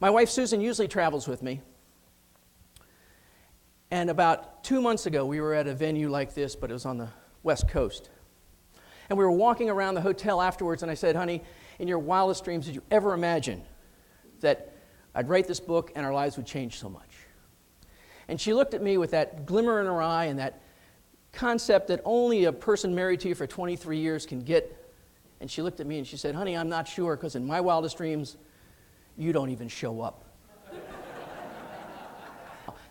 My wife Susan usually travels with me. And about 2 months ago, we were at a venue like this, but it was on the West Coast. And we were walking around the hotel afterwards, and I said, honey, in your wildest dreams, did you ever imagine that I'd write this book and our lives would change so much? And she looked at me with that glimmer in her eye and that concept that only a person married to you for 23 years can get. And she looked at me and she said, honey, I'm not sure, because in my wildest dreams, you don't even show up.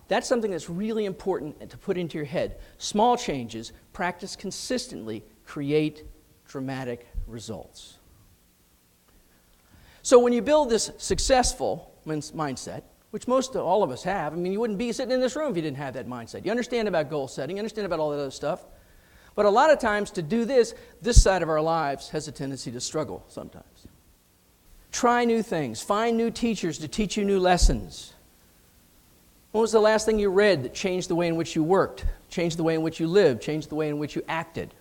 That's something that's really important to put into your head. Small changes, practiced consistently, create dramatic results. So when you build this successful mindset, which all of us have, I mean, you wouldn't be sitting in this room if you didn't have that mindset. You understand about goal setting, you understand about all that other stuff. But a lot of times to do this side of our lives has a tendency to struggle sometimes. Try new things. Find new teachers to teach you new lessons. When was the last thing you read that changed the way in which you worked, changed the way in which you lived, changed the way in which you acted?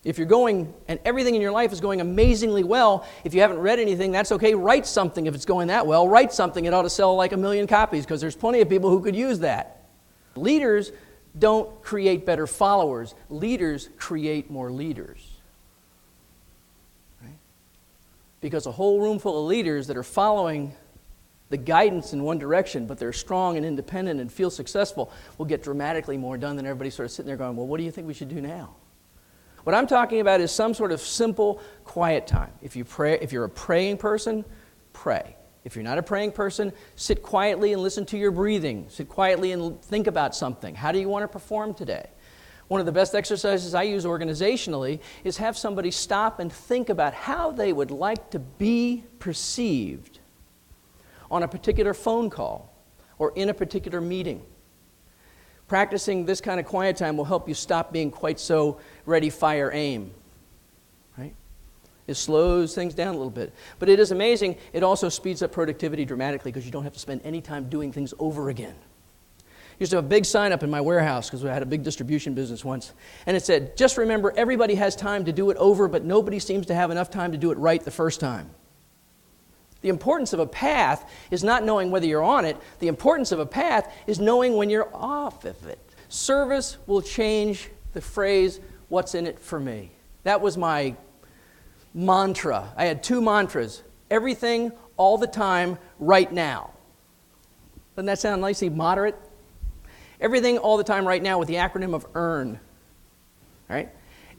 If you're going, and everything in your life is going amazingly well, if you haven't read anything, that's okay. Write something if it's going that well. Write something. It ought to sell like 1 million copies, because there's plenty of people who could use that. Leaders don't create better followers. Leaders create more leaders. Right? Because a whole room full of leaders that are following the guidance in one direction, but they're strong and independent and feel successful, will get dramatically more done than everybody sort of sitting there going, well, what do you think we should do now? What I'm talking about is some sort of simple, quiet time. If you're a praying person, pray. If you're not a praying person, sit quietly and listen to your breathing. Sit quietly and think about something. How do you want to perform today? One of the best exercises I use organizationally is have somebody stop and think about how they would like to be perceived on a particular phone call or in a particular meeting. Practicing this kind of quiet time will help you stop being quite so ready, fire, aim. Right? It slows things down a little bit. But it is amazing. It also speeds up productivity dramatically because you don't have to spend any time doing things over again. I used to have a big sign up in my warehouse because we had a big distribution business once. And it said, just remember, everybody has time to do it over, but nobody seems to have enough time to do it right the first time. The importance of a path is not knowing whether you're on it. The importance of a path is knowing when you're off of it. Service will change the phrase, what's in it for me? That was my mantra. I had 2 mantras. Everything, all the time, right now. Doesn't that sound nicely moderate? Everything, all the time, right now, with the acronym of EARN. All right?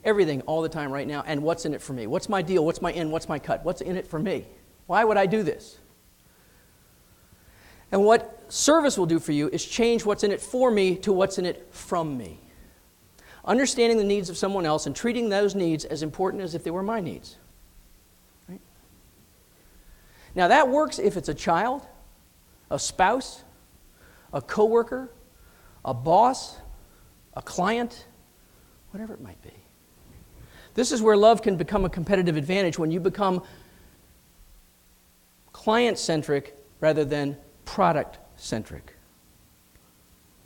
Everything, all the time, right now, and what's in it for me? What's my deal? What's my in? What's my cut? What's in it for me? Why would I do this? And what service will do for you is change what's in it for me to what's in it from me. Understanding the needs of someone else and treating those needs as important as if they were my needs. Right? Now that works if it's a child, a spouse, a coworker, a boss, a client, whatever it might be. This is where love can become a competitive advantage, when you become client-centric rather than product-centric.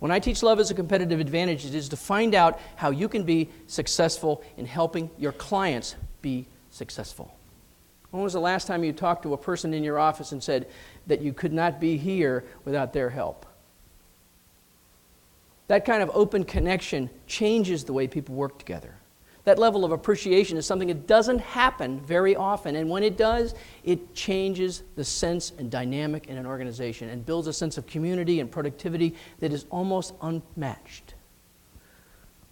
When I teach love as a competitive advantage, it is to find out how you can be successful in helping your clients be successful. When was the last time you talked to a person in your office and said that you could not be here without their help? That kind of open connection changes the way people work together. That level of appreciation is something that doesn't happen very often, and when it does, it changes the sense and dynamic in an organization and builds a sense of community and productivity that is almost unmatched.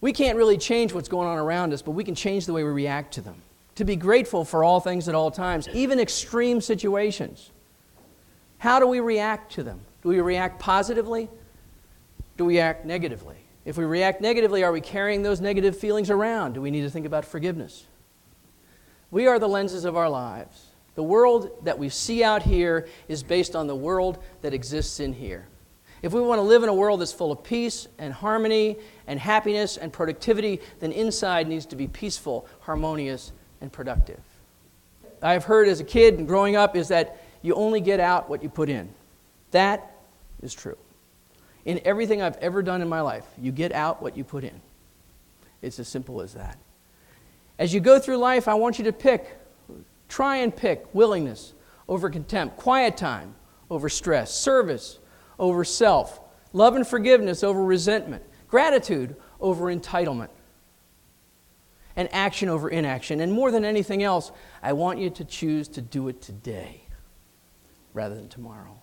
We can't really change what's going on around us, but we can change the way we react to them. To be grateful for all things at all times, even extreme situations. How do we react to them? Do we react positively? Do we react negatively? If we react negatively, are we carrying those negative feelings around? Do we need to think about forgiveness? We are the lenses of our lives. The world that we see out here is based on the world that exists in here. If we want to live in a world that's full of peace and harmony and happiness and productivity, then inside needs to be peaceful, harmonious, and productive. I've heard as a kid and growing up is that you only get out what you put in. That is true. In everything I've ever done in my life, you get out what you put in. It's as simple as that. As you go through life, I want you to try and pick willingness, over contempt, quiet time over stress, service over self, love and forgiveness over resentment, gratitude over entitlement, and action over inaction. And more than anything else, I want you to choose to do it today rather than tomorrow.